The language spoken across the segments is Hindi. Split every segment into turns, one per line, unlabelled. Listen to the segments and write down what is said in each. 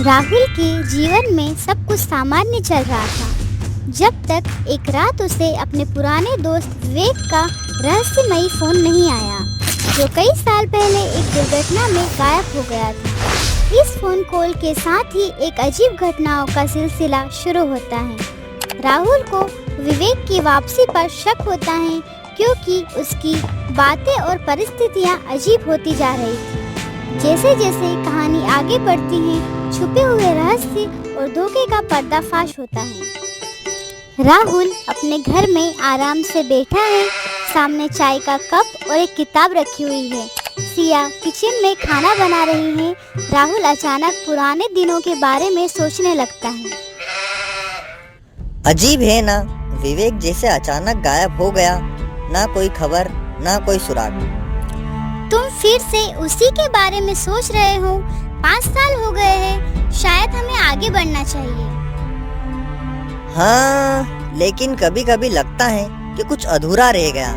राहुल के जीवन में सब कुछ सामान्य चल रहा था जब तक एक रात उसे अपने पुराने दोस्त विवेक का रहस्यमयी फोन नहीं आया, जो कई साल पहले एक दुर्घटना में गायब हो गया था। इस फोन कॉल के साथ ही एक अजीब घटनाओं का सिलसिला शुरू होता है। राहुल को विवेक की वापसी पर शक होता है क्योंकि उसकी बातें और परिस्थितियां अजीब होती जा रही थी। जैसे जैसे कहानी आगे बढ़ती है, छुपे हुए रहस्य और धोखे का पर्दाफाश होता है। राहुल अपने घर में आराम से बैठा है। सामने चाय का कप और एक किताब रखी हुई है। सिया किचन में खाना बना रही है। राहुल अचानक पुराने दिनों के बारे में सोचने लगता है।
अजीब है ना, विवेक जैसे अचानक गायब हो गया, ना कोई खबर ना कोई सुराग।
तुम फिर से उसी के बारे में सोच रहे हो? 5 साल हो गए हैं, शायद हमें आगे बढ़ना चाहिए।
हाँ, लेकिन कभी कभी लगता है कि कुछ अधूरा रह गया।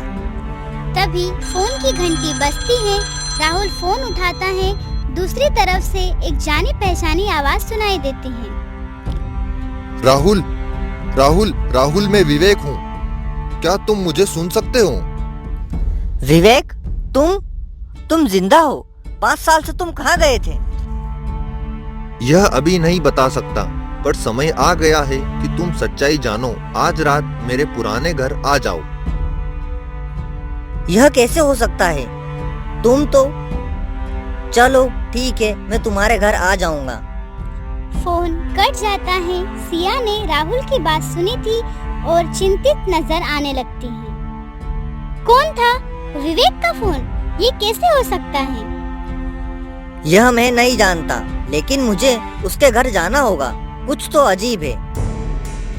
तभी फोन की घंटी बजती है। राहुल फोन उठाता है। दूसरी तरफ से एक जानी पहचानी आवाज सुनाई देती है।
राहुल, राहुल, राहुल, मैं विवेक हूँ। क्या तुम मुझे सुन सकते हो?
विवेक, तुम जिंदा हो? 5 साल से तुम कहाँ गए थे?
यह अभी नहीं बता सकता, पर समय आ गया है कि तुम सच्चाई जानो। आज रात मेरे पुराने घर आ जाओ।
यह कैसे हो सकता है? तुम तो... चलो ठीक है, मैं तुम्हारे घर आ जाऊंगा।
फोन कट जाता है। सिया ने राहुल की बात सुनी थी और चिंतित नजर आने लगती है। कौन था? विवेक का फोन? ये कैसे हो सकता है?
यह मैं नहीं जानता, लेकिन मुझे उसके घर जाना होगा। कुछ तो अजीब है।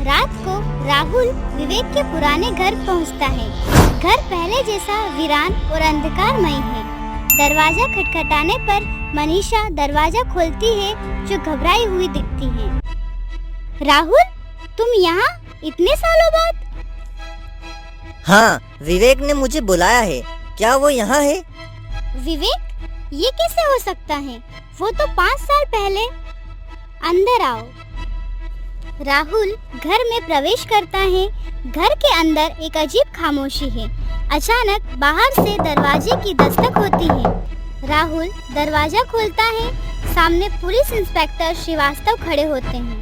रात को राहुल विवेक के पुराने घर पहुंचता है। घर पहले जैसा वीरान और अंधकारमय है। दरवाजा खटखटाने पर मनीषा दरवाजा खोलती है, जो घबराई हुई दिखती है। राहुल, तुम यहाँ इतने सालों बाद?
हाँ, विवेक ने मुझे बुलाया है। क्या वो यहाँ है?
विवेक? ये कैसे हो सकता है? वो तो 5 साल पहले। अंदर आओ। राहुल घर में प्रवेश करता है। घर के अंदर एक अजीब खामोशी है। अचानक बाहर से दरवाजे की दस्तक होती है। राहुल दरवाजा खोलता है। सामने पुलिस इंस्पेक्टर श्रीवास्तव खड़े होते हैं।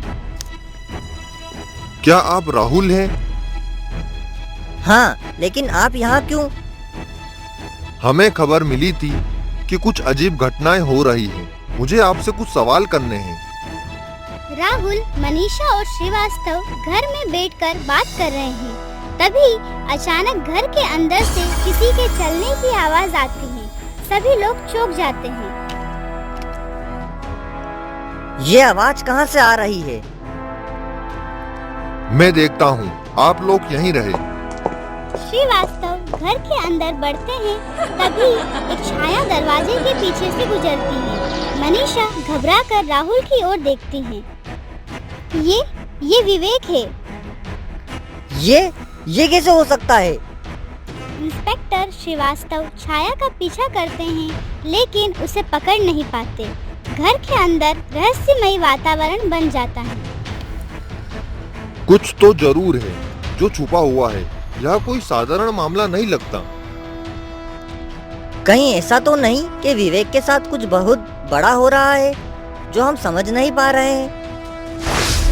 क्या आप राहुल हैं?
हाँ, लेकिन आप यहाँ क्यों?
हमें खबर मिली थी कि कुछ अजीब घटनाएं हो रही हैं। मुझे आपसे कुछ सवाल करने हैं।
राहुल, मनीषा और श्रीवास्तव घर में बैठकर बात कर रहे हैं। तभी अचानक घर के अंदर से किसी के चलने की आवाज आती है। सभी लोग चौंक जाते हैं।
ये आवाज कहाँ से आ रही है?
मैं देखता हूँ, आप लोग यहीं रहे।
श्रीवास्तव घर के अंदर बढ़ते हैं। तभी एक छाया दरवाजे के पीछे से गुजरती है। मनीषा घबराकर राहुल की ओर देखती है। ये विवेक है।
ये कैसे हो सकता है?
इंस्पेक्टर श्रीवास्तव छाया का पीछा करते हैं, लेकिन उसे पकड़ नहीं पाते। घर के अंदर रहस्यमयी वातावरण बन जाता है।
कुछ तो जरूर है जो छुपा हुआ है। यह कोई साधारण मामला नहीं लगता।
कहीं ऐसा तो नहीं कि विवेक के साथ कुछ बहुत बड़ा हो रहा है जो हम समझ नहीं पा रहे हैं?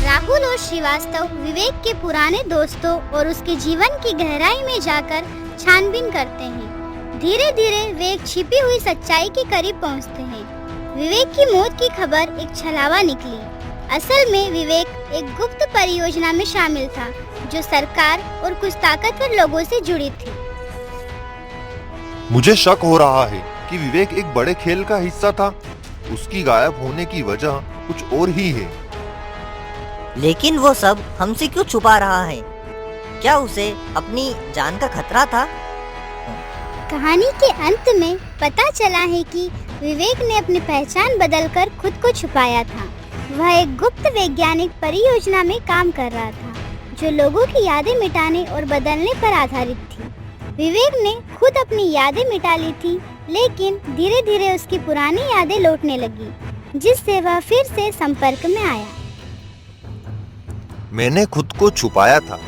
राहुल और श्रीवास्तव विवेक के पुराने दोस्तों और उसके जीवन की गहराई में जाकर छानबीन करते हैं। धीरे धीरे वे एक छिपी हुई सच्चाई के करीब पहुंचते हैं। विवेक की मौत की खबर एक छलावा निकली। असल में विवेक एक गुप्त परियोजना में शामिल था, जो सरकार और कुछ ताकतवर लोगों से जुड़ी थी।
मुझे शक हो रहा है कि विवेक एक बड़े खेल का हिस्सा था। उसकी गायब होने की वजह कुछ और ही है।
लेकिन वो सब हमसे क्यों छुपा रहा है? क्या उसे अपनी जान का खतरा था?
कहानी के अंत में पता चला है कि विवेक ने अपनी पहचान बदलकर खुद को छुपाया था। वह एक गुप्त वैज्ञानिक परियोजना में काम कर रहा था, जो लोगों की यादें मिटाने और बदलने पर आधारित थी। विवेक ने खुद अपनी यादें मिटा ली थी, लेकिन धीरे धीरे उसकी पुरानी यादें लौटने लगी। जिससे वह फिर से संपर्क में आया।
मैंने खुद को छुपाया था,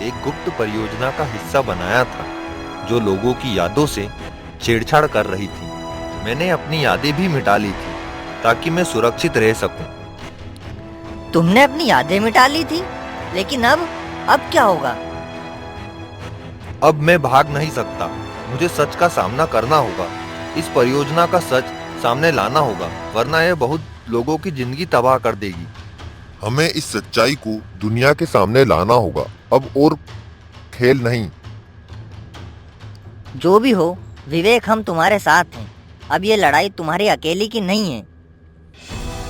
एक गुप्त परियोजना का हिस्सा बनाया था जो लोगों की यादों से छेड़छाड़ कर रही थी। मैंने अपनी यादें भी मिटा ली थी ताकि मैं सुरक्षित रह सकूं।
तुमने अपनी यादें मिटा ली थी, लेकिन अब क्या होगा?
अब मैं भाग नहीं सकता, मुझे सच का सामना करना होगा। इस परियोजना का सच सामने लाना होगा, वरना यह बहुत लोगों की जिंदगी तबाह कर देगी।
हमें इस सच्चाई को दुनिया के सामने लाना होगा, अब और खेल नहीं।
जो भी हो विवेक, हम तुम्हारे साथ हैं। अब ये लड़ाई तुम्हारी अकेली की नहीं है।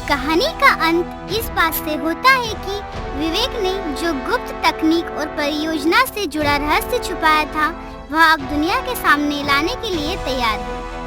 कहानी का अंत इस बात से होता है कि विवेक ने जो गुप्त तकनीक और परियोजना से जुड़ा रहस्य छुपाया था, वह अब दुनिया के सामने लाने के लिए तैयार है।